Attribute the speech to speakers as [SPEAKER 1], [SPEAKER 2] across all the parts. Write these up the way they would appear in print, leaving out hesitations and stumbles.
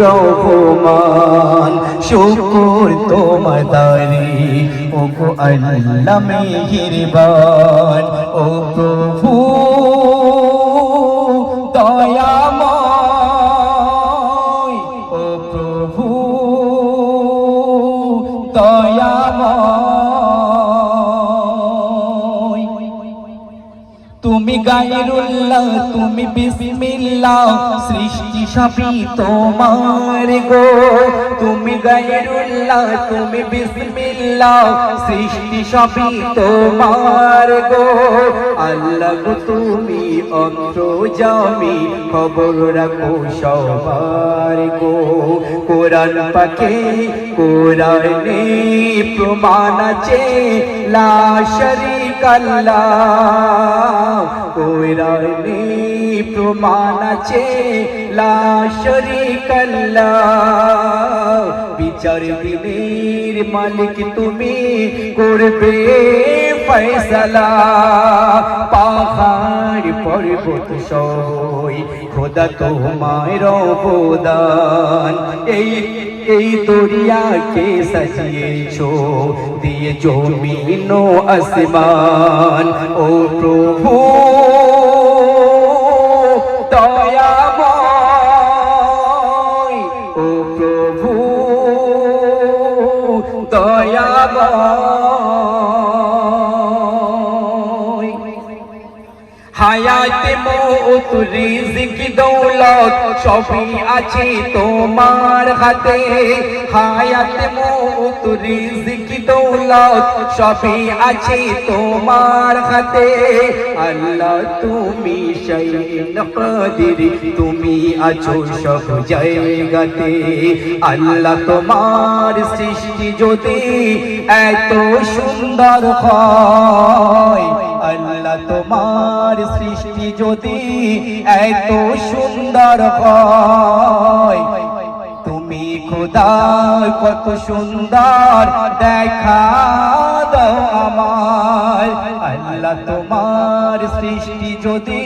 [SPEAKER 1] রহমান শুকর তোমার দারি ও গো আল্লাহ মেহেরবান ও প্রভু দয়াময় ও প্রভু দয়াময় তুমি গায়রুল্লাহ তুমি বিসমিল্লাহ সৃষ্টি সবই তোমার গো তুমি গায়রুল্লাহ তুমি বিসমিল্লাহ সৃষ্টি সবই তোমার গো আল্লাহ গো তুমি অন্তর্যামী খবর রাখো সবার গো কোরআন পাকে কোরআনে প্রমাণ আছে লা শারীকা আল্লাহ কোরআনে প্রমাণ আছে লা শারীকা আল্লাহ বিচার দিনের মালিক তুমি করবে ফয়সালা পাহাড় পর্বত সই খোদা তোমার অবদান এই দরিয়াকে সাজিয়েছো দিয়ে জমিন ও আসমান ও প্রভু দয়াময় ও প্রভু দয়াময় হায়াতে মৌত রিজিক দৌলত সবই আছে তোমার হাতে হায়াতে মৌত রিজিক দৌলত সবই আছে তোমার হাতে আল্লাহ তুমি শাইইন কাদির তুমি আছো সব জায়গাতে আল্লাহ তোমার সৃষ্টি যদি এত সুন্দর হয় আল্লাহ তোমার সৃষ্টি যদি এত সুন্দর হয় তুমি খোদা কত সুন্দর দেখা দাও আমার আল্লাহ তোমার সৃষ্টি যদি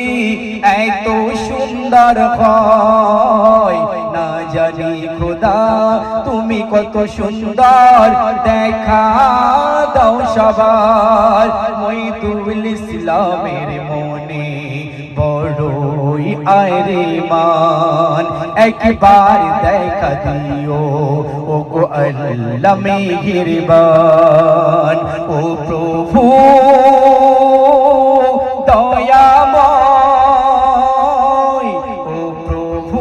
[SPEAKER 1] এত সুন্দর হয় না জানি খোদা তুমি কত সুন্দর দেখা দাও সবার মইদুল ইসলামের মনে বড়ই আরে মান একবার দেখা দিও ও গো আল্লাহ মেহেরবান ও প্রভু দয়াময় ও প্রভু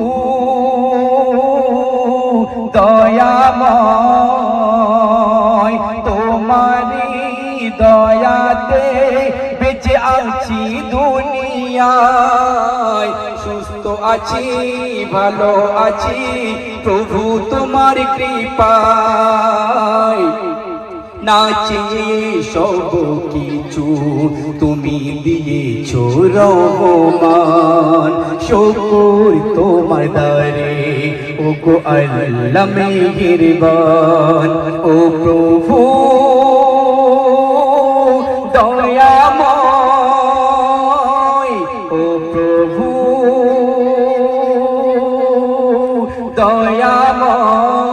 [SPEAKER 1] দয়াময় তোমারি দয়াতে বেঁচে আছি দুনিয়ায় সুস্থ আছি ভালো আছি প্রভু তোমার কৃপায় না চেয়ে সব কিছু তুমি দিয়েছো রহমান শুকর তোমার দারে ও গো আল্লাহ মেহেরবান ও প্রভু দয়াময় ও প্রভু দয়াময়